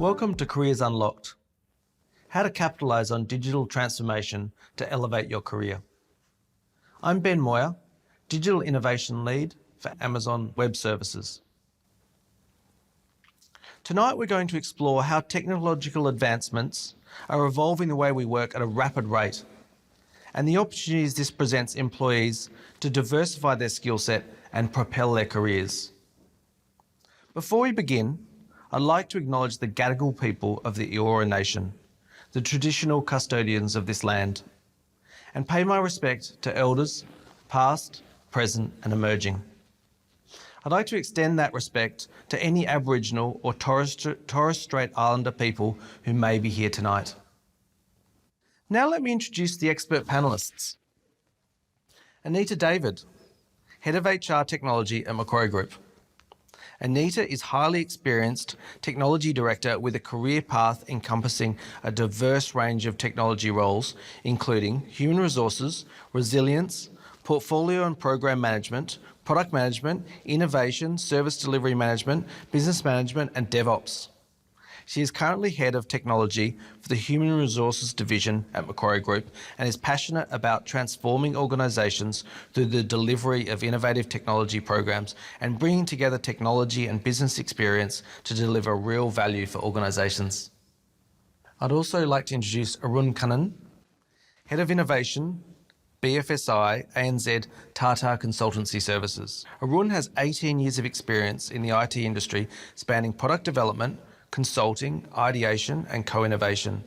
Welcome to Careers Unlocked. How to capitalise on digital transformation to elevate your career. I'm Ben Moyer, Digital Innovation Lead for Amazon Web Services. Tonight we're going to explore how technological advancements are evolving the way we work at a rapid rate and the opportunities this presents employees to diversify their skill set and propel their careers. Before we begin, I'd like to acknowledge the Gadigal people of the Eora Nation, the traditional custodians of this land, and pay my respect to elders, past, present and emerging. I'd like to extend that respect to any Aboriginal or Torres Strait Islander people who may be here tonight. Now let me introduce the expert panellists. Anita David, Head of HR Technology at Macquarie Group. Anita is highly experienced technology director with a career path encompassing a diverse range of technology roles, including human resources, resilience, portfolio and program management, product management, innovation, service delivery management, business management, and DevOps. She is currently head of technology for the Human Resources Division at Macquarie Group and is passionate about transforming organisations through the delivery of innovative technology programs and bringing together technology and business experience to deliver real value for organisations. I'd also like to introduce Arun Kannan, Head of Innovation, BFSI, ANZ Tata Consultancy Services. Arun has 18 years of experience in the IT industry spanning product development, consulting, ideation and co-innovation.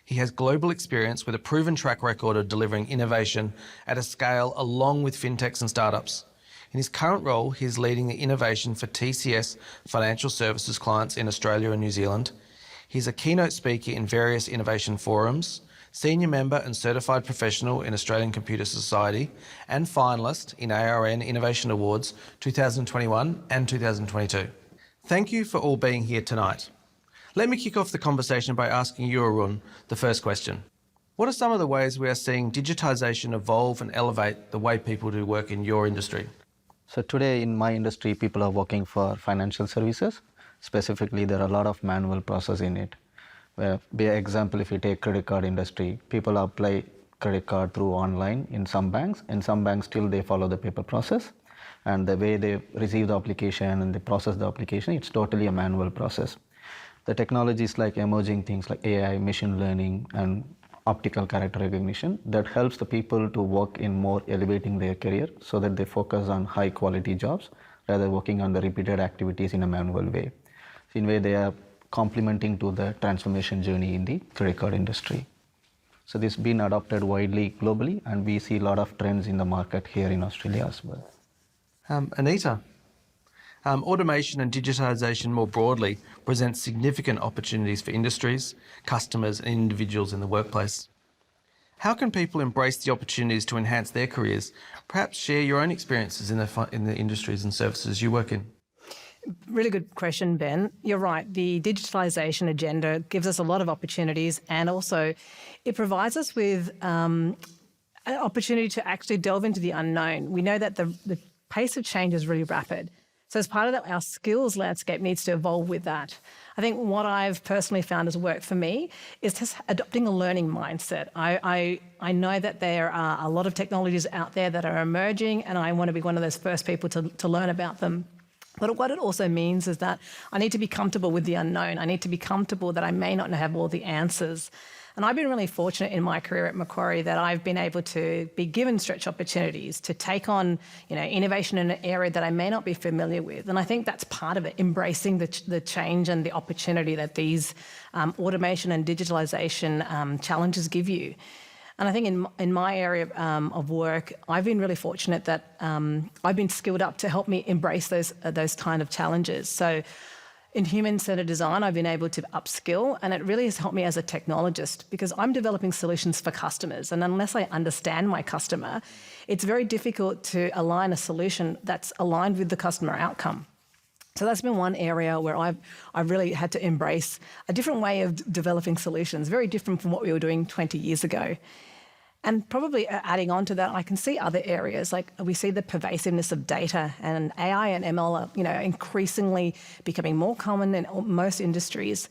He has global experience with a proven track record of delivering innovation at a scale along with fintechs and startups. In his current role, he is leading the innovation for TCS financial services clients in Australia and New Zealand. He's a keynote speaker in various innovation forums, senior member and certified professional in Australian Computer Society, and finalist in ARN Innovation Awards 2021 and 2022. Thank you for all being here tonight. Let me kick off the conversation by asking you, Arun, the first question. What are some of the ways we are seeing digitisation evolve and elevate the way people do work in your industry? So today in my industry, people are working for financial services. Specifically, there are a lot of manual process in it. By example, if you take credit card industry, people apply credit card through online in some banks. In some banks, still they follow the paper process. And the way they receive the application and they process the application, it's totally a manual process. The technologies like emerging things like AI, machine learning, and optical character recognition that helps the people to work in more elevating their career so that they focus on high quality jobs rather than working on the repeated activities in a manual way. So in a way, they are complementing to the transformation journey in the credit card industry. So this has been adopted widely globally, and we see a lot of trends in the market here in Australia as well. Anita, automation and digitisation more broadly presents significant opportunities for industries, customers and individuals in the workplace. How can people embrace the opportunities to enhance their careers? Perhaps share your own experiences in the industries and services you work in. Really good question, Ben. You're right. The digitalisation agenda gives us a lot of opportunities, and also it provides us with an opportunity to actually delve into the unknown. We know that the pace of change is really rapid. So as part of that, our skills landscape needs to evolve with that. I think what I've personally found has worked for me is just adopting a learning mindset. I know that there are a lot of technologies out there that are emerging, and I want to be one of those first people to learn about them. But what it also means is that I need to be comfortable with the unknown. I need to be comfortable that I may not have all the answers. And I've been really fortunate in my career at Macquarie that I've been able to be given stretch opportunities to take on, innovation in an area that I may not be familiar with. And I think that's part of it, embracing the change and the opportunity that these automation and digitalisation challenges give you. And I think in my area of work, I've been really fortunate that I've been skilled up to help me embrace those kind of challenges. So in human-centred design, I've been able to upskill, and it really has helped me as a technologist because I'm developing solutions for customers. And unless I understand my customer, it's very difficult to align a solution that's aligned with the customer outcome. So that's been one area where I've really had to embrace a different way of developing solutions, very different from what we were doing 20 years ago. And probably adding on to that, I can see other areas, like we see the pervasiveness of data, and AI and ML are, increasingly becoming more common in most industries.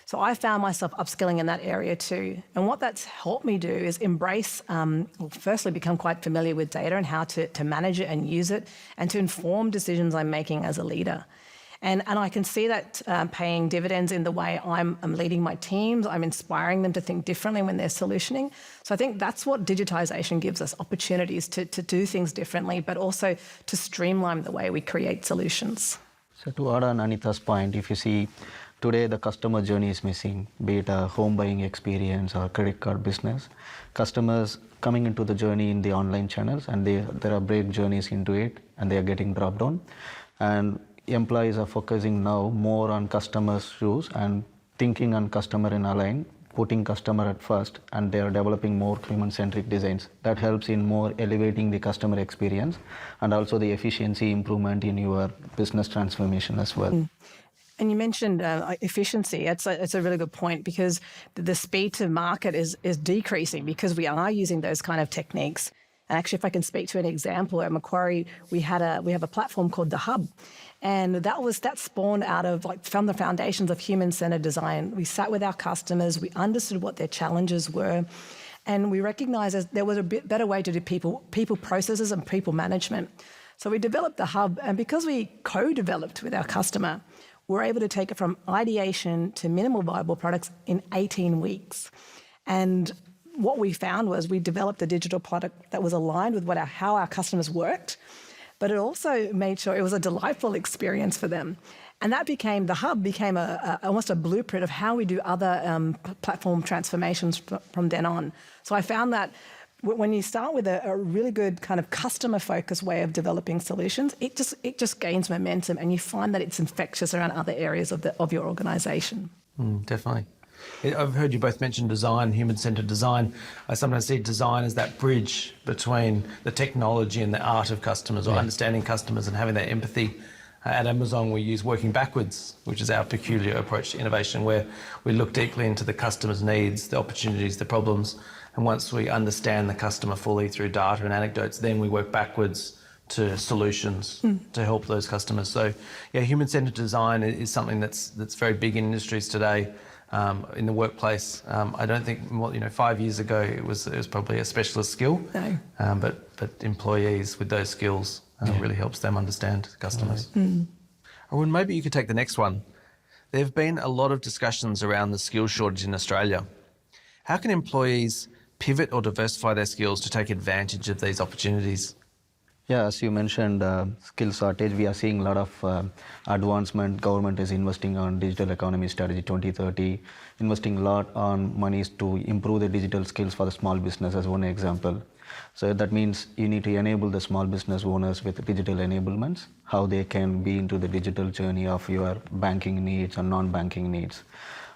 So I found myself upskilling in that area too. And what that's helped me do is embrace, firstly, become quite familiar with data and how to manage it and use it and to inform decisions I'm making as a leader. And I can see that paying dividends in the way I'm leading my teams. I'm inspiring them to think differently when they're solutioning. So I think that's what digitisation gives us, opportunities to do things differently, but also to streamline the way we create solutions. So to add on Anita's point, if you see today the customer journey is missing, be it a home buying experience or credit card business. Customers coming into the journey in the online channels, and there are break journeys into it, and they are getting dropped down. And employees are focusing now more on customers' shoes and thinking on customer in a line, putting customer at first, and they are developing more human-centric designs. That helps in more elevating the customer experience and also the efficiency improvement in your business transformation as well. And you mentioned efficiency. It's a really good point, because the speed to market is decreasing because we are using those kind of techniques. And actually, if I can speak to an example, at Macquarie, we have a platform called the Hub, and that spawned out of from the foundations of human-centered design. We sat with our customers, we understood what their challenges were, and we recognised that there was a bit better way to do people processes and people management. So we developed the Hub, and because we co-developed with our customer, we're able to take it from ideation to minimal viable products in 18 weeks. And what we found was we developed a digital product that was aligned with how our customers worked, but it also made sure it was a delightful experience for them. And the Hub became almost a blueprint of how we do other platform transformations from then on. So I found that when you start with a really good kind of customer-focused way of developing solutions, it just gains momentum, and you find that it's infectious around other areas of your organisation. Definitely. I've heard you both mention design, human-centred design. I sometimes see design as that bridge between the technology and the art of customers, or understanding customers and having that empathy. At Amazon, we use working backwards, which is our peculiar approach to innovation, where we look deeply into the customer's needs, the opportunities, the problems, and once we understand the customer fully through data and anecdotes, then we work backwards to solutions to help those customers. So, yeah, human-centred design is something that's very big in industries today. In the workplace, I don't think 5 years ago it was probably a specialist skill. No. But employees with those skills really helps them understand customers. Arun, maybe you could take the next one. There have been a lot of discussions around the skills shortage in Australia. How can employees pivot or diversify their skills to take advantage of these opportunities? Yeah, as you mentioned, skill shortage, we are seeing a lot of advancement. Government is investing on digital economy strategy 2030, investing a lot on monies to improve the digital skills for the small business as one example. So that means you need to enable the small business owners with digital enablements, how they can be into the digital journey of your banking needs or non-banking needs.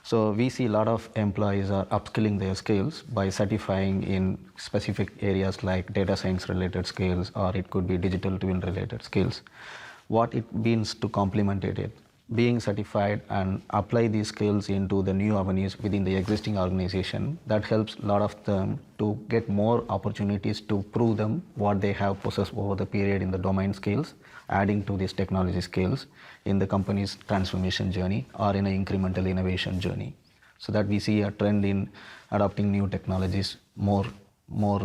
So we see a lot of employees are upskilling their skills by certifying in specific areas like data science related skills, or it could be digital twin related skills. What it means to complement it, being certified and apply these skills into the new avenues within the existing organization, that helps a lot of them to get more opportunities to prove them what they have possessed over the period in the domain skills, adding to these technology skills in the company's transformation journey or in an incremental innovation journey. So that we see a trend in adopting new technologies more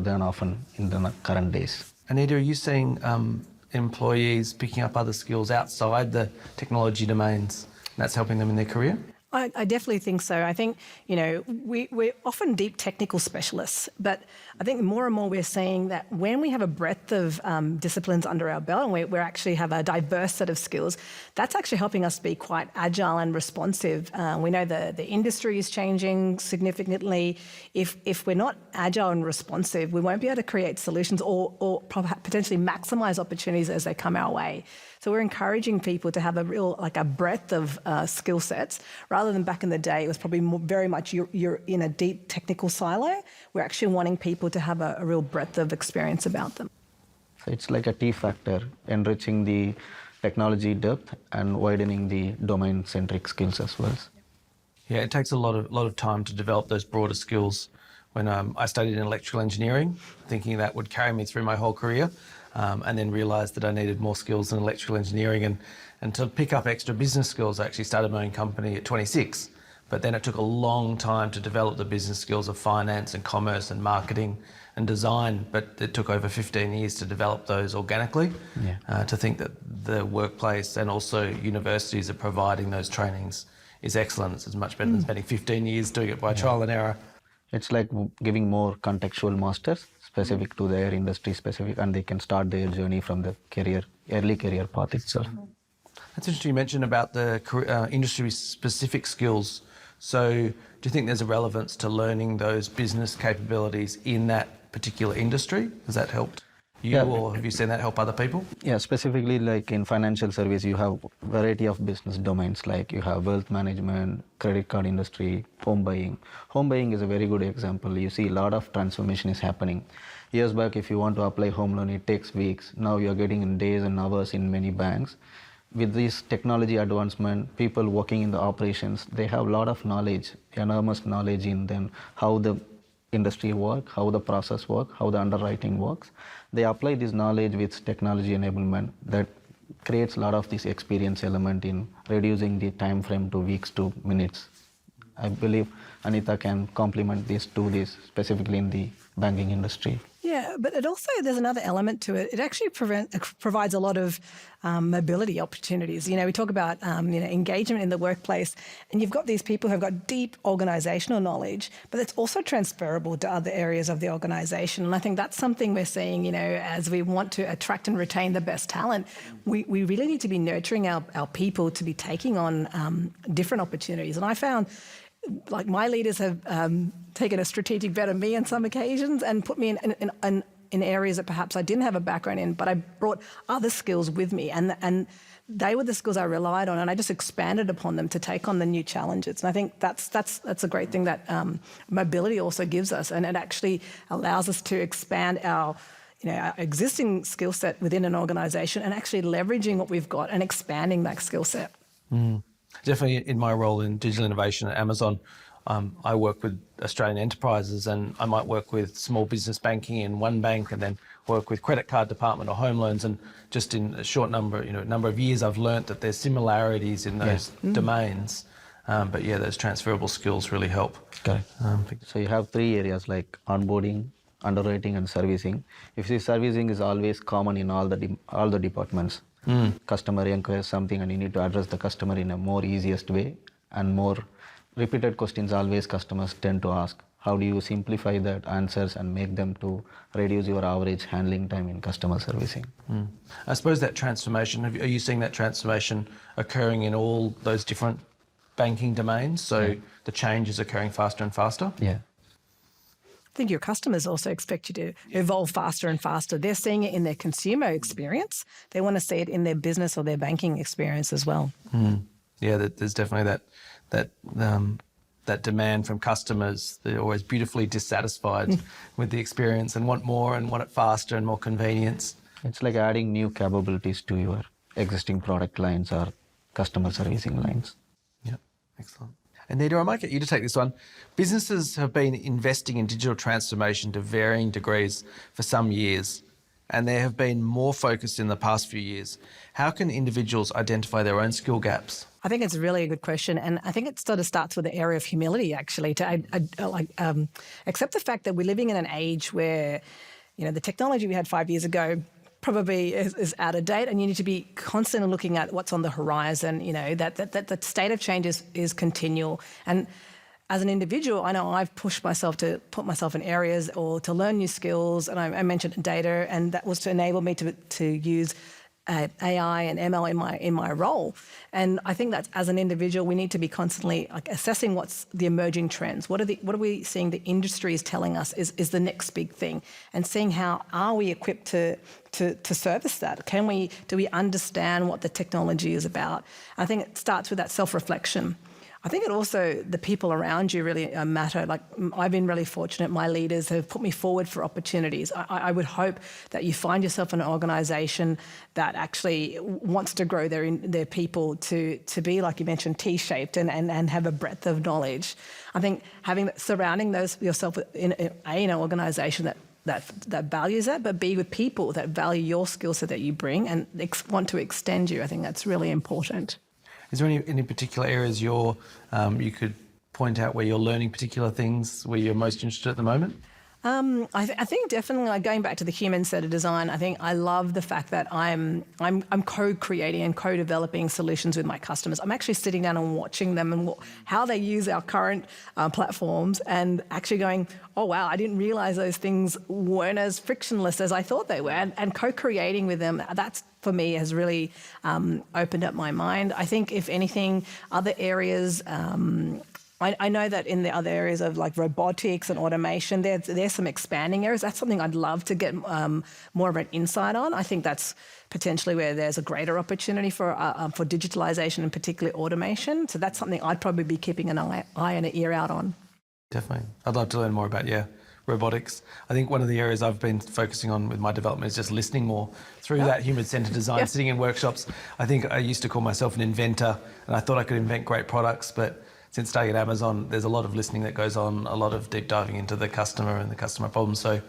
than often in the current days. Anita, are you seeing employees picking up other skills outside the technology domains, and that's helping them in their career? I definitely think so. I think, we're often deep technical specialists, but I think more and more we're seeing that when we have a breadth of disciplines under our belt, and we actually have a diverse set of skills, that's actually helping us be quite agile and responsive. We know the industry is changing significantly. If we're not agile and responsive, we won't be able to create solutions or potentially maximize opportunities as they come our way. So we're encouraging people to have a breadth of skill sets, rather than back in the day, it was probably very much you're in a deep technical silo. We're actually wanting people to have a real breadth of experience about them. So it's like a T factor, enriching the technology depth and widening the domain-centric skills as well. Yeah, it takes a lot of time to develop those broader skills. When I studied in electrical engineering, thinking that would carry me through my whole career, and then realised that I needed more skills in electrical engineering. And to pick up extra business skills, I actually started my own company at 26. but then it took a long time to develop the business skills of finance and commerce and marketing and design, but it took over 15 years to develop those organically. To think that the workplace and also universities are providing those trainings is excellent. It's much better than spending 15 years doing it by trial and error. It's like giving more contextual masters specific to their industry specific, and they can start their journey from the early career path itself. That's interesting you mentioned about the industry-specific skills. So do you think there's a relevance to learning those business capabilities in that particular industry? Has that helped you, or have you seen that help other people? Yeah, specifically like in financial service, you have variety of business domains, like you have wealth management, credit card industry, home buying. Home buying is a very good example. You see a lot of transformation is happening. Years back, if you want to apply home loan, it takes weeks. Now you're getting in days and hours in many banks. With this technology advancement, people working in the operations, they have a lot of knowledge, enormous knowledge in them, how the industry work, how the process work, how the underwriting works. They apply this knowledge with technology enablement that creates a lot of this experience element in reducing the time frame to weeks to minutes. I believe Anita can complement this to this specifically in the banking industry. Yeah, but it also, there's another element to it. It actually provides a lot of mobility opportunities. We talk about engagement in the workplace, and you've got these people who have got deep organisational knowledge, but it's also transferable to other areas of the organisation. And I think that's something we're seeing, as we want to attract and retain the best talent, we really need to be nurturing our people to be taking on different opportunities. And I found, like, my leaders have taken a strategic bet on me on some occasions and put me in areas that perhaps I didn't have a background in, but I brought other skills with me, and they were the skills I relied on, and I just expanded upon them to take on the new challenges. And I think that's a great thing that mobility also gives us, and it actually allows us to expand our existing skill set within an organisation and actually leveraging what we've got and expanding that skill set. Definitely in my role in digital innovation at Amazon, I work with Australian enterprises, and I might work with small business banking in one bank and then work with credit card department or home loans. And just in a short number of years, I've learnt that there's similarities in those domains. But yeah, those transferable skills really help. Okay. So you have three areas like onboarding, underwriting, and servicing. If the servicing is always common in all the departments. Customer inquires something and you need to address the customer in a more easiest way, and more repeated questions always customers tend to ask. How do you simplify that answers and make them to reduce your average handling time in customer servicing? I suppose that transformation, are you seeing that transformation occurring in all those different banking domains? So the change is occurring faster and faster? Yeah. I think your customers also expect you to evolve faster and faster. They're seeing it in their consumer experience. They want to see it in their business or their banking experience as well. Yeah, there's definitely that demand from customers. They're always beautifully dissatisfied with the experience and want more and want it faster and more convenience. It's like adding new capabilities to your existing product lines or customer servicing lines. Yeah, excellent. Anita, I might get you to take this one. Businesses have been investing in digital transformation to varying degrees for some years, and there have been more focused in the past few years. How can individuals identify their own skill gaps? I think it's really a good question, and I think it sort of starts with the area of humility, actually, to accept the fact that we're living in an age where, the technology we had 5 years ago probably is out of date, and you need to be constantly looking at what's on the horizon. That the state of change is continual. And as an individual, I know I've pushed myself to put myself in areas or to learn new skills, and I mentioned data, and that was to enable me to use AI and ML in my role. And I think that as an individual, we need to be constantly assessing what's the emerging trends. What are we seeing the industry is telling us is the next big thing, and seeing how are we equipped to service that? Do we understand what the technology is about? I think it starts with that self-reflection. I think it also, the people around you really matter. Like, I've been really fortunate. My leaders have put me forward for opportunities. I would hope that you find yourself in an organisation that actually wants to grow their people to be, like you mentioned, T-shaped and have a breadth of knowledge. I think surrounding yourself in an organisation that values that, but be with people that value your skill set that you bring and want to extend you. I think that's really important. Is there any particular areas you could point out where you're learning particular things, where you're most interested at the moment? I think definitely, like, going back to the human-centered design, I think I love the fact that I'm co-creating and co-developing solutions with my customers. I'm actually sitting down and watching them and how they use our current platforms, and actually going, oh wow, I didn't realize those things weren't as frictionless as I thought they were, and co-creating with them. That's, for me, has really opened up my mind. I think, if anything, other areas. I know that in the other areas of like robotics and automation, there's some expanding areas. That's something I'd love to get more of an insight on. I think that's potentially where there's a greater opportunity for digitalisation and particularly automation. So that's something I'd probably be keeping an eye and an ear out on. Definitely. I'd love to learn more about, robotics. I think one of the areas I've been focusing on with my development is just listening more through that human-centered design, sitting in workshops. I think I used to call myself an inventor, and I thought I could invent great products, but since starting at Amazon, there's a lot of listening that goes on, a lot of deep diving into the customer and the customer problems. So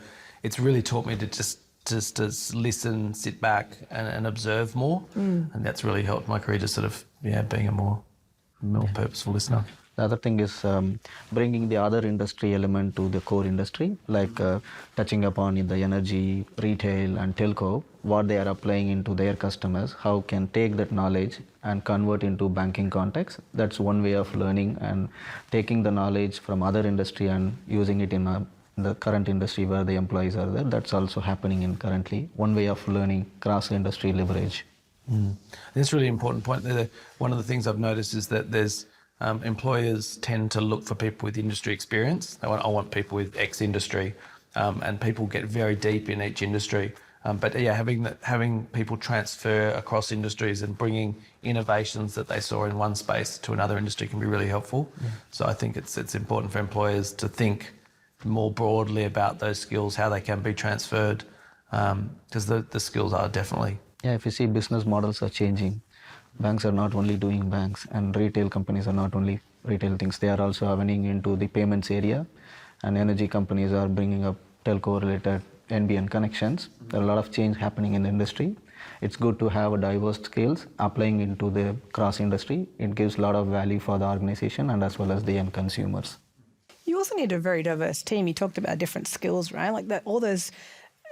it's really taught me to just listen, sit back and observe more. And that's really helped my career to sort of, being a more purposeful listener. The other thing is bringing the other industry element to the core industry, like touching upon in the energy, retail and telco, what they are applying into their customers, how can take that knowledge and convert into banking context. That's one way of learning, and taking the knowledge from other industry and using it in the current industry where the employees are there. That's also happening in currently. One way of learning cross-industry leverage. That's a really important point. One of the things I've noticed is that there's employers tend to look for people with industry experience. I want people with X industry, and people get very deep in each industry. But having people transfer across industries and bringing innovations that they saw in one space to another industry can be really helpful. So I think it's important for employers to think more broadly about those skills, how they can be transferred, because the skills are definitely. Yeah, if you see, business models are changing. Banks are not only doing banks, and retail companies are not only retail things. They are also running into the payments area, and energy companies are bringing up telco-related NBN connections. There are a lot of change happening in the industry. It's good to have a diverse skills applying into the cross-industry. It gives a lot of value for the organization and as well as the end consumers. You also need a very diverse team. You talked about different skills, right? Like that, all those,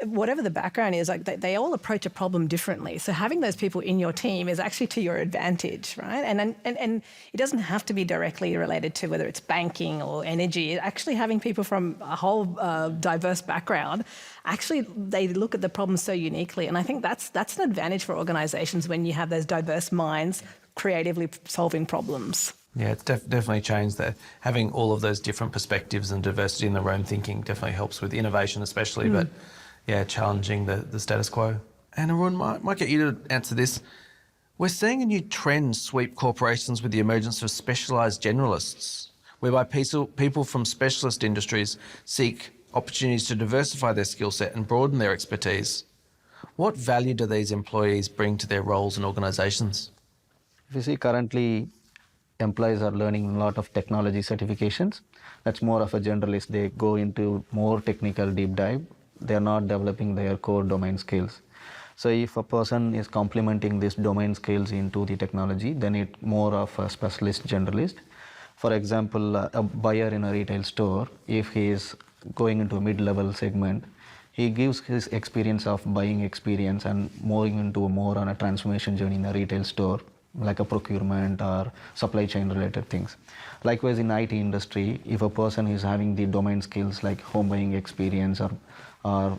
whatever the background is, like they all approach a problem differently. So having those people in your team is actually to your advantage, right? And it doesn't have to be directly related to whether it's banking or energy. Actually having people from a whole diverse background, actually they look at the problem so uniquely. And I think that's an advantage for organisations when you have those diverse minds creatively solving problems. Yeah, it's definitely changed that. Having all of those different perspectives and diversity in the room thinking definitely helps with innovation especially, but challenging the status quo. And Arun, might get you to answer this. We're seeing a new trend sweep corporations with the emergence of specialised generalists, whereby people from specialist industries seek opportunities to diversify their skill set and broaden their expertise. What value do these employees bring to their roles and organisations? If you see, currently employees are learning a lot of technology certifications. That's more of a generalist. They go into more technical deep dive. They're not developing their core domain skills. So if a person is complementing these domain skills into the technology, then it's more of a specialist generalist. For example, a buyer in a retail store, if he is going into a mid-level segment, he gives his experience of buying experience and moving into more on a transformation journey in a retail store, like a procurement or supply chain related things. Likewise, in IT industry, if a person is having the domain skills like home buying experience or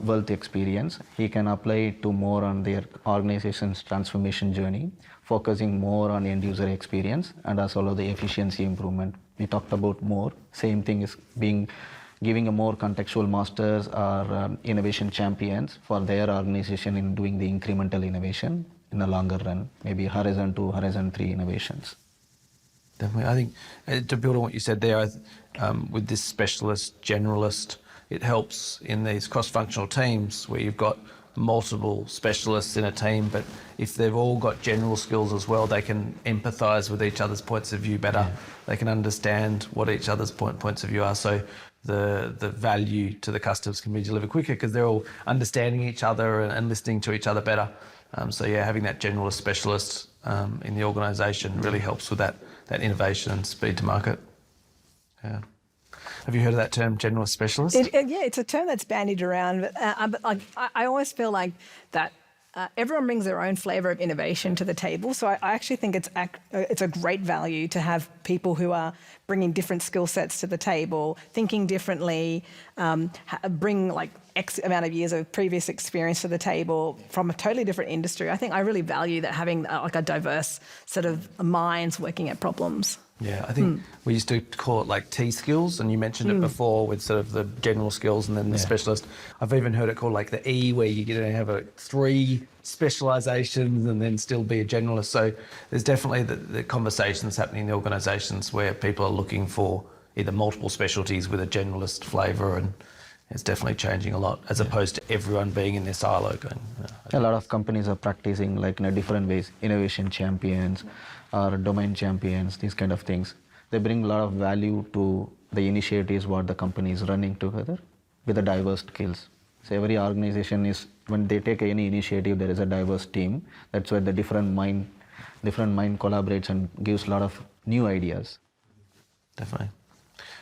wealth experience, he can apply it to more on their organization's transformation journey, focusing more on end user experience and as well as the efficiency improvement. We talked about more. Same thing is giving a more contextual masters or innovation champions for their organization in doing the incremental innovation in the longer run, maybe Horizon 2, Horizon 3 innovations. Definitely. I think to build on what you said there, with this specialist, generalist, it helps in these cross-functional teams where you've got multiple specialists in a team, but if they've all got general skills as well, they can empathise with each other's points of view better. Yeah. They can understand what each other's points of view are. So the value to the customers can be delivered quicker because they're all understanding each other and listening to each other better. Having that generalist specialist in the organisation really helps with that innovation and speed to market. Yeah. Have you heard of that term, generalist specialist? Yeah, it's a term that's bandied around, but like, I always feel like that everyone brings their own flavour of innovation to the table. So I actually think it's a great value to have people who are bringing different skill sets to the table, thinking differently, bring like X amount of years of previous experience to the table from a totally different industry. I think I really value that, having like a diverse set of minds working at problems. Yeah, I think we used to call it like T skills, and you mentioned it before with sort of the general skills and then the specialist. I've even heard it called like the E, where you have 3 specialisations and then still be a generalist. So there's definitely the conversations happening in the organisations where people are looking for either multiple specialties with a generalist flavour, and it's definitely changing a lot, as opposed to everyone being in their silo going. A lot of companies are practicing like in a different ways, innovation champions or domain champions, these kind of things. They bring a lot of value to the initiatives what the company is running together with the diverse skills. So every organization is, when they take any initiative, there is a diverse team. That's why the different mind collaborates and gives a lot of new ideas. Definitely.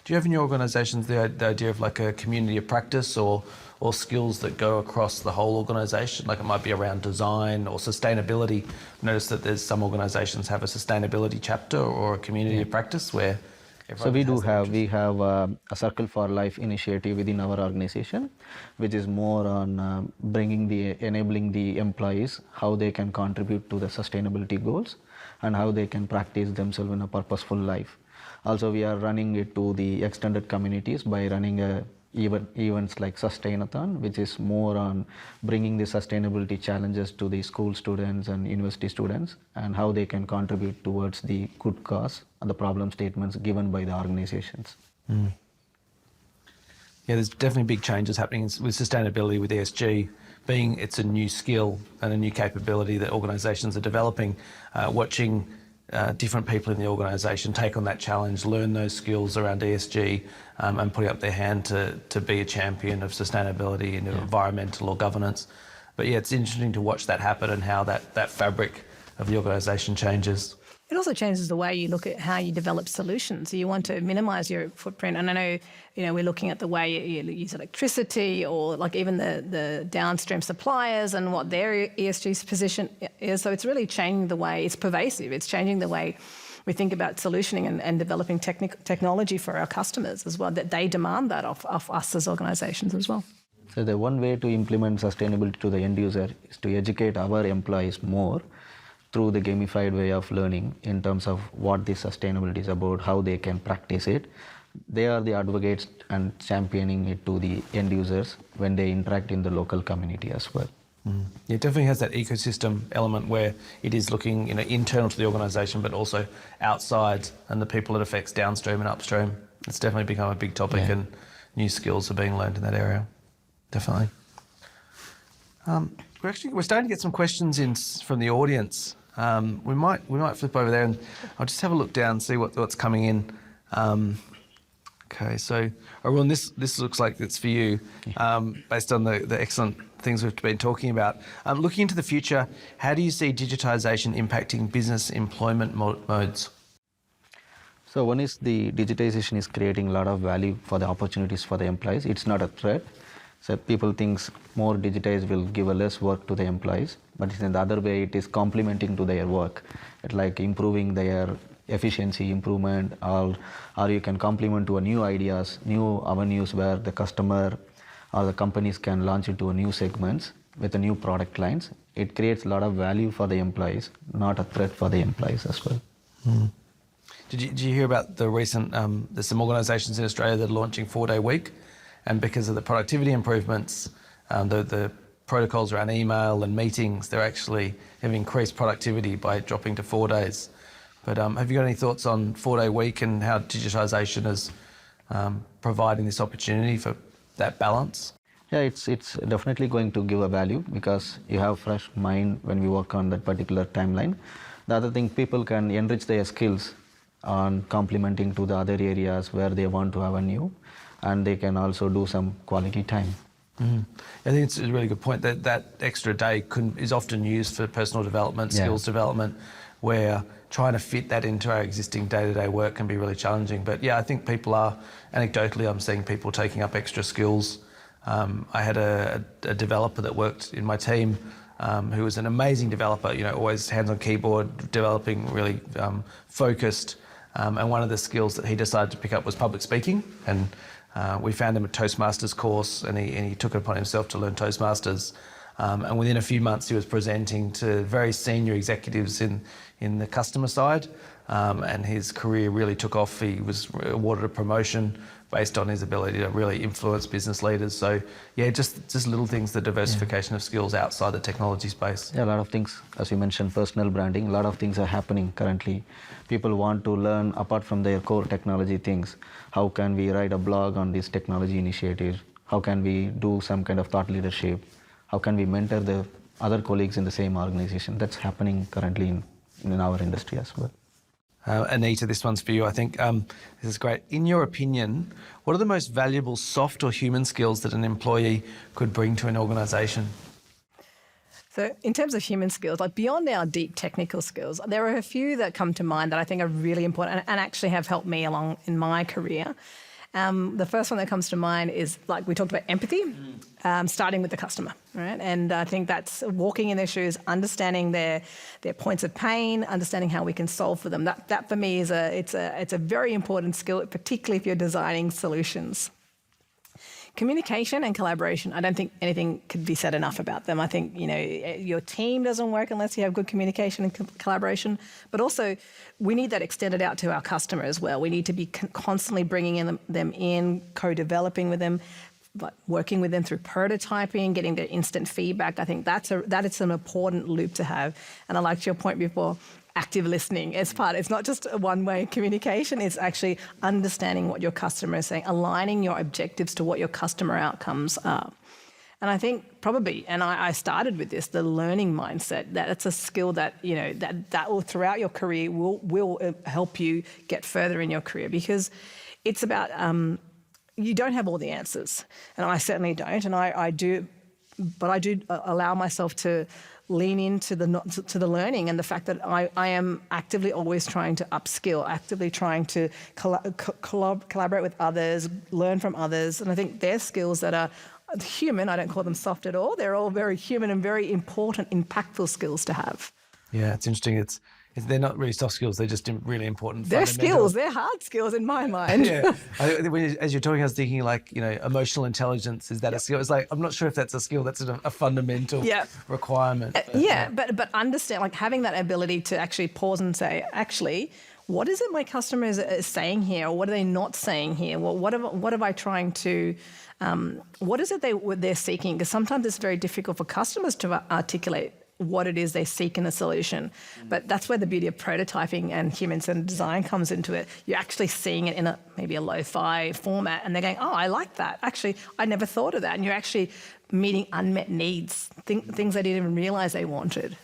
Do you have in your organisations the idea of like a community of practice or skills that go across the whole organisation? Like it might be around design or sustainability. Notice that there's some organisations have a sustainability chapter or a community of practice where so we have a Circle for Life initiative within our organization, which is more on enabling the employees how they can contribute to the sustainability goals and how they can practice themselves in a purposeful life. Also, we are running it to the extended communities by running events like Sustainathon, which is more on bringing the sustainability challenges to the school students and university students and how they can contribute towards the good cause and the problem statements given by the organizations. Yeah, there's definitely big changes happening with sustainability, with ESG being it's a new skill and a new capability that organisations are developing. Watching different people in the organisation take on that challenge, learn those skills around ESG, and putting up their hand to be a champion of sustainability in environmental or governance. But yeah, it's interesting to watch that happen and how that fabric of the organisation changes. It also changes the way you look at how you develop solutions. You want to minimise your footprint. And I know, we're looking at the way you use electricity, or like even the downstream suppliers and what their ESG position is. So it's really changing the way, it's pervasive. It's changing the way we think about solutioning and developing technology for our customers as well, that they demand that of us as organisations as well. So the one way to implement sustainability to the end user is to educate our employees more through the gamified way of learning in terms of what the sustainability is about, how they can practice it. They are the advocates and championing it to the end users when they interact in the local community as well. It definitely has that ecosystem element where it is looking internal to the organisation, but also outside and the people it affects downstream and upstream. It's definitely become a big topic, and new skills are being learned in that area. Definitely. We're starting to get some questions in from the audience. We might flip over there and I'll just have a look down and see what's coming in. Okay, so Arun, this looks like it's for you, based on the excellent things we've been talking about. Looking into the future, how do you see digitisation impacting business employment modes? So one is the digitization is creating a lot of value for the opportunities for the employees. It's not a threat. So people think more digitized will give a less work to the employees, but in the other way it is complementing to their work. It's like improving their efficiency improvement, or you can complement to a new ideas, new avenues where the customer or the companies can launch into a new segments with a new product lines. It creates a lot of value for the employees, not a threat for the employees as well. Did you hear about the recent, there's some organisations in Australia that are launching 4-day week, and because of the productivity improvements, the protocols around email and meetings, they're actually have increased productivity by dropping to 4 days. But have you got any thoughts on 4-day week and how digitisation is providing this opportunity for that balance? Yeah, it's definitely going to give a value because you have fresh mind when we work on that particular timeline. The other thing, people can enrich their skills on complementing to the other areas where they want to have a new, and they can also do some quality time. I think it's a really good point that extra day is often used for personal development, skills development, where trying to fit that into our existing day-to-day work can be really challenging. But yeah, I think people are, anecdotally, I'm seeing people taking up extra skills. I had a developer that worked in my team who was an amazing developer, always hands on keyboard, developing, really focused. And one of the skills that he decided to pick up was public speaking. And we found him a Toastmasters course, and he took it upon himself to learn Toastmasters. And within a few months, he was presenting to very senior executives in the customer side, and his career really took off. He was awarded a promotion based on his ability to really influence business leaders. So yeah, just little things, the diversification of skills outside the technology space. Yeah, a lot of things, as you mentioned, personal branding, a lot of things are happening currently. People want to learn, apart from their core technology things, how can we write a blog on these technology initiatives? How can we do some kind of thought leadership? How can we mentor the other colleagues in the same organization? That's happening currently in our industry as well. Anita, this one's for you, I think. This is great. In your opinion, what are the most valuable soft or human skills that an employee could bring to an organisation? So in terms of human skills, like beyond our deep technical skills, there are a few that come to mind that I think are really important and actually have helped me along in my career. The first one that comes to mind is, like we talked about, empathy, starting with the customer, right? And I think that's walking in their shoes, understanding their points of pain, understanding how we can solve for them. That for me is it's a very important skill, particularly if you're designing solutions. Communication and collaboration, I don't think anything could be said enough about them. I think, your team doesn't work unless you have good communication and collaboration, but also we need that extended out to our customer as well. We need to be constantly bringing them in, co-developing with them, but working with them through prototyping, getting their instant feedback. I think that is an important loop to have. And I liked your point before, active listening as part. It's not just a one-way communication, it's actually understanding what your customer is saying, aligning your objectives to what your customer outcomes are. And I think probably, and I started with this, the learning mindset, that it's a skill that, that will throughout your career will help you get further in your career, because it's about, you don't have all the answers. And I certainly don't. And I do, but I do allow myself to lean into the learning and the fact that I am actively always trying to upskill, actively trying to collaborate with others, learn from others. And I think they're skills that are human. I don't call them soft at all. They're all very human and very important, impactful skills to have. Yeah, it's interesting. They're not really soft skills. They're just really important. They're skills. They're hard skills in my mind. Yeah. As you're talking, I was thinking emotional intelligence. Is that a skill? It's like, I'm not sure if that's a skill. That's a fundamental requirement. But understand, having that ability to actually pause and say, actually, what is it my customer is saying here? Or what are they not saying here? Well, what am I trying to, what is it they're seeking? Because sometimes it's very difficult for customers to articulate what it is they seek in a solution. But that's where the beauty of prototyping and human-centered design comes into it. You're actually seeing it in maybe a lo-fi format, and they're going, oh, I like that. Actually, I never thought of that. And you're actually meeting unmet needs, things they didn't even realize they wanted.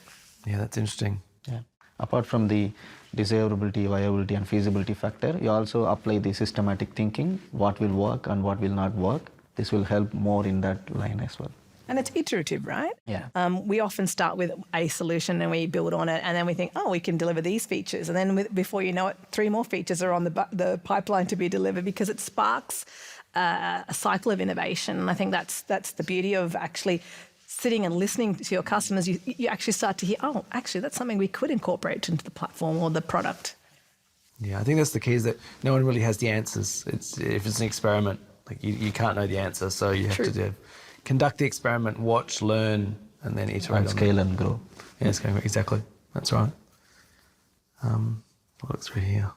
Yeah, that's interesting. Yeah. Apart from the desirability, viability, and feasibility factor, you also apply the systematic thinking, what will work and what will not work. This will help more in that line as well. And it's iterative, right? Yeah. We often start with a solution and we build on it, and then we think, oh, we can deliver these features. And then before you know it, 3 more features are on the pipeline to be delivered, because it sparks a cycle of innovation. And I think that's the beauty of actually sitting and listening to your customers. You actually start to hear, oh, actually, that's something we could incorporate into the platform or the product. Yeah, I think that's the key, is that no one really has the answers. If it's an experiment, you can't know the answer, so you have to conduct the experiment, watch, learn, and then iterate and scale and grow. Yeah, scale, exactly. That's right. I'll look through here.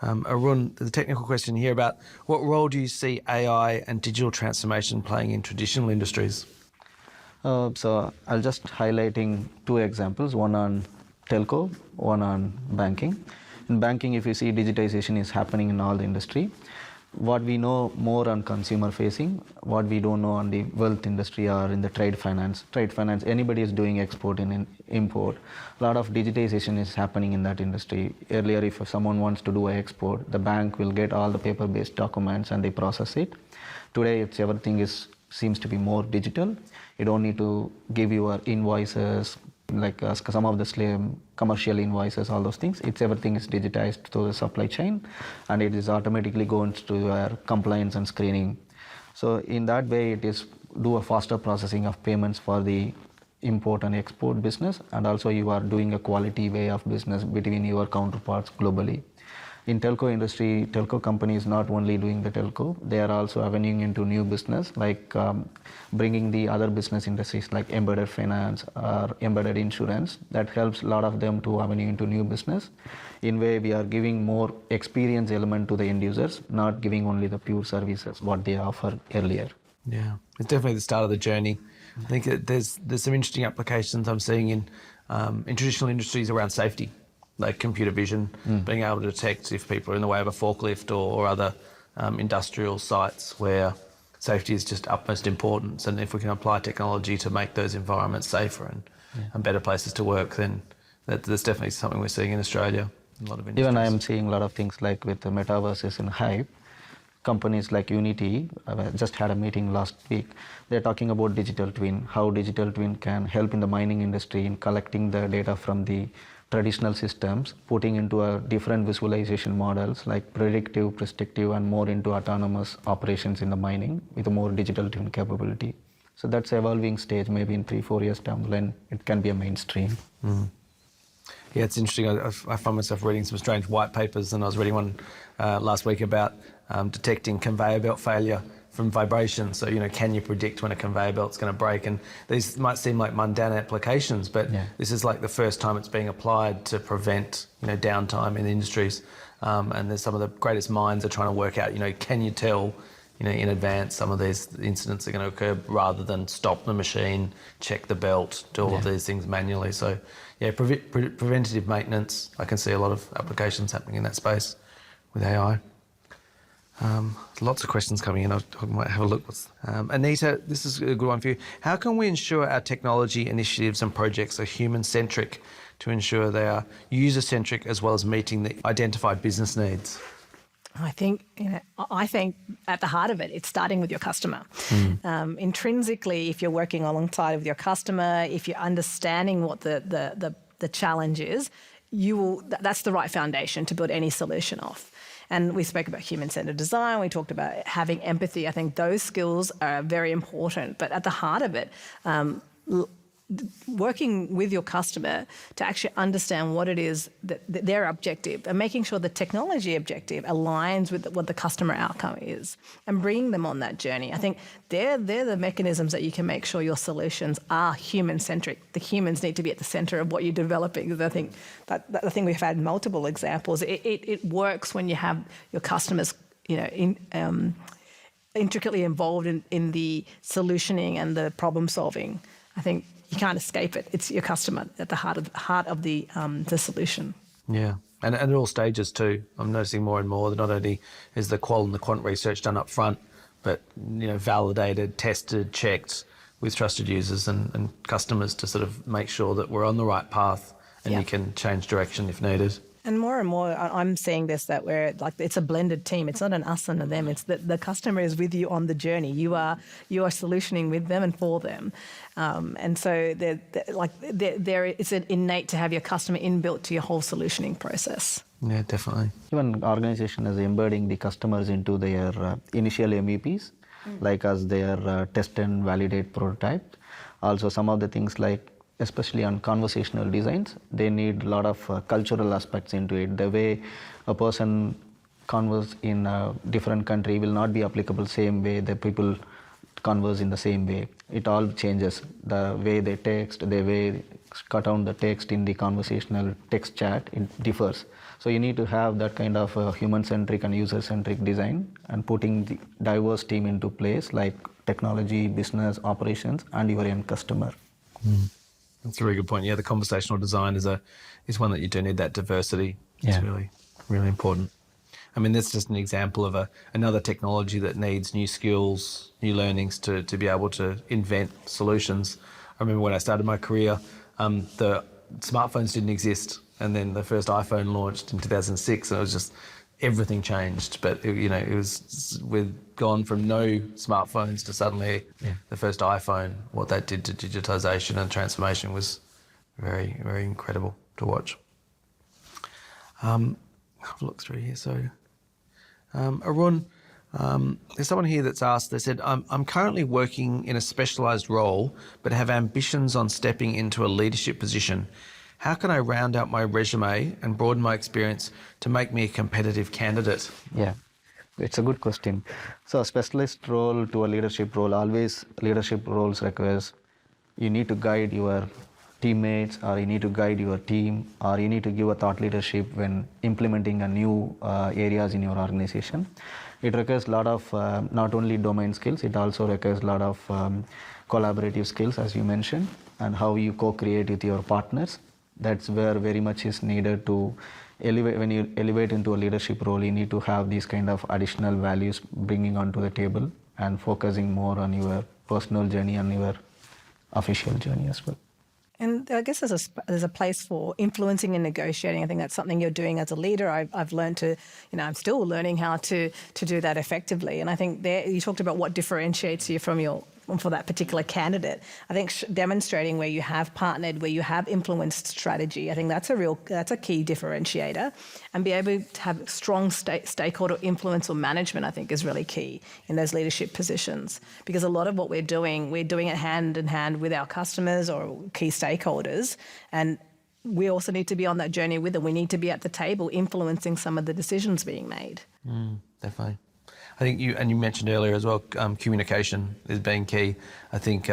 Arun, there's a technical question here about what role do you see AI and digital transformation playing in traditional industries? So I'll just highlighting 2 examples, one on telco, one on banking. In banking, if you see, digitization is happening in all the industry. What we know more on consumer facing, what we don't know on the wealth industry or in the trade finance. Trade finance, anybody is doing export and import. A lot of digitization is happening in that industry. Earlier, if someone wants to do an export, the bank will get all the paper-based documents and they process it. Today, everything seems to be more digital. You don't need to give your invoices, like some of the commercial invoices, all those things. Everything is digitized through the supply chain, and it is automatically going to your compliance and screening. So in that way, it is do a faster processing of payments for the import and export business, and also you are doing a quality way of business between your counterparts globally. In telco industry, telco companies not only doing the telco, they are also avenuing into new business, like bringing the other business industries like embedded finance or embedded insurance. That helps a lot of them to avenue into new business. In way, we are giving more experience element to the end users, not giving only the pure services what they offer earlier. Yeah, it's definitely the start of the journey. I think that there's some interesting applications I'm seeing in traditional industries around safety, like computer vision, being able to detect if people are in the way of a forklift or other industrial sites where safety is just utmost importance. And if we can apply technology to make those environments safer and better places to work, then that's definitely something we're seeing in Australia. A lot of industries. Even I am seeing a lot of things like with the metaverses in hype. Companies like Unity, I just had a meeting last week. They're talking about digital twin, how digital twin can help in the mining industry in collecting the data from the traditional systems, putting into a different visualization models like predictive, prescriptive, and more into autonomous operations in the mining with a more digital twin capability. So that's an evolving stage. Maybe in 3-4 years down the line, it can be a mainstream. Yeah, it's interesting. I find myself reading some strange white papers, and I was reading one last week about detecting conveyor belt failure from vibration. So, can you predict when a conveyor belt's going to break? And these might seem like mundane applications, but this is like the first time it's being applied to prevent, downtime in industries. And there's some of the greatest minds are trying to work out, can you tell, in advance some of these incidents are going to occur rather than stop the machine, check the belt, do all of these things manually. So, preventative maintenance, I can see a lot of applications happening in that space with AI. Lots of questions coming in. I might have a look. Anita, this is a good one for you. How can we ensure our technology initiatives and projects are human-centric to ensure they are user-centric as well as meeting the identified business needs? I think at the heart of it, it's starting with your customer. Intrinsically, if you're working alongside with your customer, if you're understanding what the challenge is, that's the right foundation to build any solution off. And we spoke about human-centered design. We talked about having empathy. I think those skills are very important. But at the heart of it, working with your customer to actually understand what it is that their objective and making sure the technology objective aligns with what the customer outcome is and bringing them on that journey. I think they're the mechanisms that you can make sure your solutions are human-centric. The humans need to be at the center of what you're developing. I think we've had multiple examples. It works when you have your customers, intricately involved in the solutioning and the problem solving. I think you can't escape it. It's your customer at the heart of the solution. Yeah, and at all stages too. I'm noticing more and more that not only is the qual and the quant research done up front, but validated, tested, checked with trusted users and customers to sort of make sure that we're on the right path and you can change direction if needed. And more I'm seeing this, that it's a blended team. It's not an us and a them. It's that the customer is with you on the journey. You are solutioning with them and for them. And so it's innate to have your customer inbuilt to your whole solutioning process. Yeah, definitely. Even organization is embedding the customers into their initial MEPs, like as their test and validate prototype. Also, some of the things like, especially on conversational designs, they need a lot of cultural aspects into it. The way a person converse in a different country will not be applicable same way the people converse in the same way. It all changes. The way they text, the way they cut down the text in the conversational text chat, it differs. So you need to have that kind of human-centric and user-centric design and putting the diverse team into place like technology, business, operations, and your end customer. That's a really good point. Yeah, the conversational design is one that you do need that diversity. It's really, really important. I mean, that's just an example of another technology that needs new skills, new learnings to be able to invent solutions. I remember when I started my career, the smartphones didn't exist, and then the first iPhone launched in 2006, and it was just everything changed. But we've gone from no smartphones to suddenly the first iPhone. What that did to digitization and transformation was Very, very incredible to watch. I'll look through here. So, Arun, there's someone here that's asked, they said, I'm currently working in a specialised role, but have ambitions on stepping into a leadership position. How can I round out my resume and broaden my experience to make me a competitive candidate? Yeah, it's a good question. So a specialist role to a leadership role, always leadership roles requires you need to guide your teammates, or you need to guide your team, or you need to give a thought leadership when implementing a new areas in your organization. It requires a lot of not only domain skills, it also requires a lot of collaborative skills, as you mentioned, and how you co-create with your partners. That's where very much is needed to elevate. When you elevate into a leadership role, you need to have these kind of additional values bringing onto the table and focusing more on your personal journey and your official journey as well. And I guess there's a place for influencing and negotiating. I think that's something you're doing as a leader. I've learned to, I'm still learning how to do that effectively. And I think there you talked about what differentiates you for that particular candidate. I think demonstrating where you have partnered, where you have influenced strategy, I think that's a key differentiator. And be able to have strong stakeholder influence or management, I think, is really key in those leadership positions. Because a lot of what we're doing it hand in hand with our customers or key stakeholders. And we also need to be on that journey with them. We need to be at the table influencing some of the decisions being made. Definitely. I think you mentioned earlier as well, communication is being key. I think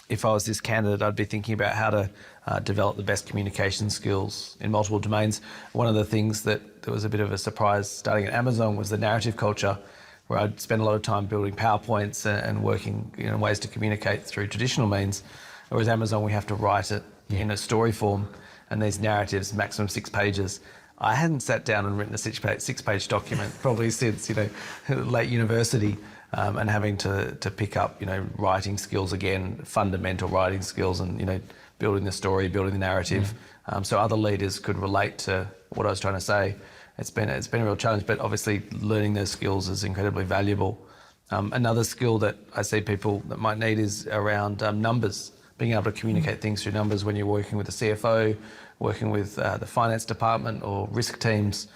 if I was this candidate, I'd be thinking about how to develop the best communication skills in multiple domains. One of the things that was a bit of a surprise starting at Amazon was the narrative culture, where I'd spend a lot of time building PowerPoints and working ways to communicate through traditional means. Whereas Amazon, we have to write it in a story form, and these narratives, maximum 6 pages. I hadn't sat down and written a six-page document probably since late university, and having to pick up writing skills again, fundamental writing skills, and building the story, building the narrative, so other leaders could relate to what I was trying to say. It's been a real challenge, but obviously learning those skills is incredibly valuable. Another skill that I see people that might need is around numbers, being able to communicate things through numbers when you're working with the CFO, working with the finance department or risk teams,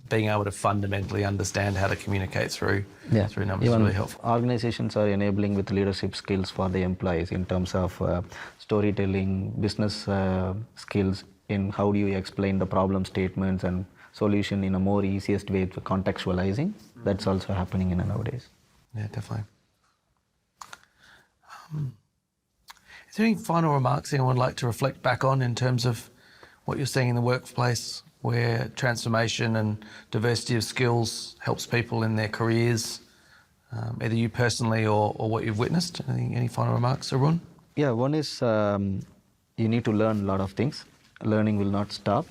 being able to fundamentally understand how to communicate through numbers is really helpful. Organizations are enabling with leadership skills for the employees in terms of storytelling, business skills in how do you explain the problem statements and solution in a more easiest way to contextualizing. That's also happening in nowadays. Yeah, definitely. Is there any final remarks anyone would like to reflect back on in terms of what you're seeing in the workplace, where transformation and diversity of skills helps people in their careers, either you personally or what you've witnessed? Any final remarks, Arun? Yeah, one is you need to learn a lot of things. Learning will not stop,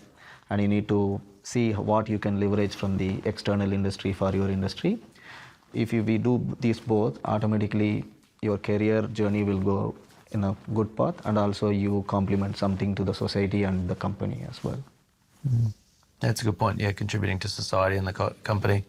and you need to see what you can leverage from the external industry for your industry. If we do these both, automatically your career journey will go in a good path, and also you complement something to the society and the company as well. That's a good point. Yeah, contributing to society and the company.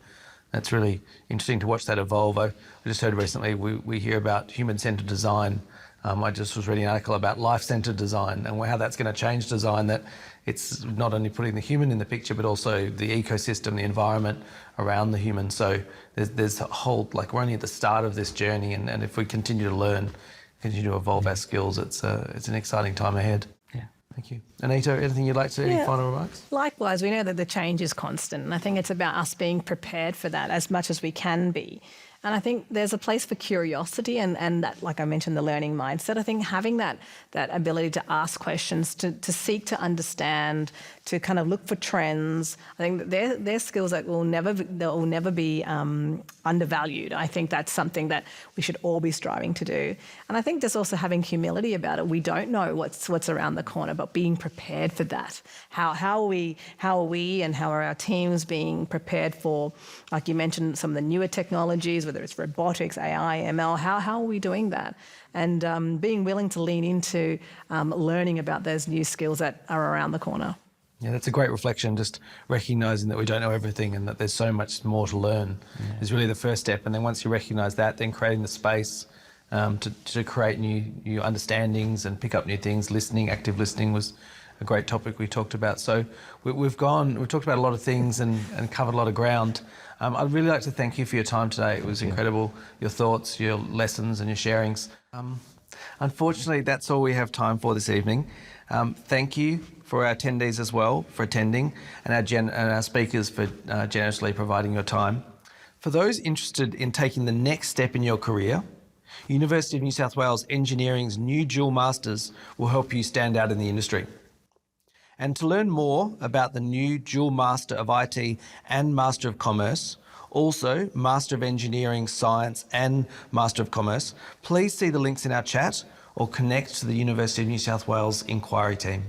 That's really interesting to watch that evolve. I just heard recently we hear about human-centered design. I just was reading an article about life-centered design and how that's going to change design, that it's not only putting the human in the picture, but also the ecosystem, the environment around the human. So there's a whole, we're only at the start of this journey, and if we continue to learn, continue to evolve our skills, it's an exciting time ahead. Yeah. Thank you. Anita, anything you'd like to say? Any final remarks? Likewise, we know that the change is constant, and I think it's about us being prepared for that as much as we can be. And I think there's a place for curiosity and that, like I mentioned, the learning mindset. I think having that ability to ask questions, to seek to understand, to kind of look for trends, I think that they're skills that will never be undervalued. I think that's something that we should all be striving to do. And I think just also having humility about it. We don't know what's around the corner, but being prepared for that. How are we and how are our teams being prepared for, like you mentioned, some of the newer technologies, whether it's robotics, AI, ML, how are we doing that? And being willing to lean into learning about those new skills that are around the corner. Yeah, that's a great reflection, just recognising that we don't know everything and that there's so much more to learn is really the first step. And then once you recognise that, then creating the space to create new understandings and pick up new things. Listening, active listening was a great topic we talked about. So we've talked about a lot of things and covered a lot of ground. I'd really like to thank you for your time today. It was incredible, your thoughts, your lessons and your sharings. Unfortunately, that's all we have time for this evening. Thank you for our attendees as well for attending, and our speakers for generously providing your time. For those interested in taking the next step in your career, University of New South Wales Engineering's new dual masters will help you stand out in the industry. And to learn more about the new dual Master of IT and Master of Commerce, also Master of Engineering, Science and Master of Commerce, please see the links in our chat or connect to the University of New South Wales Inquiry team.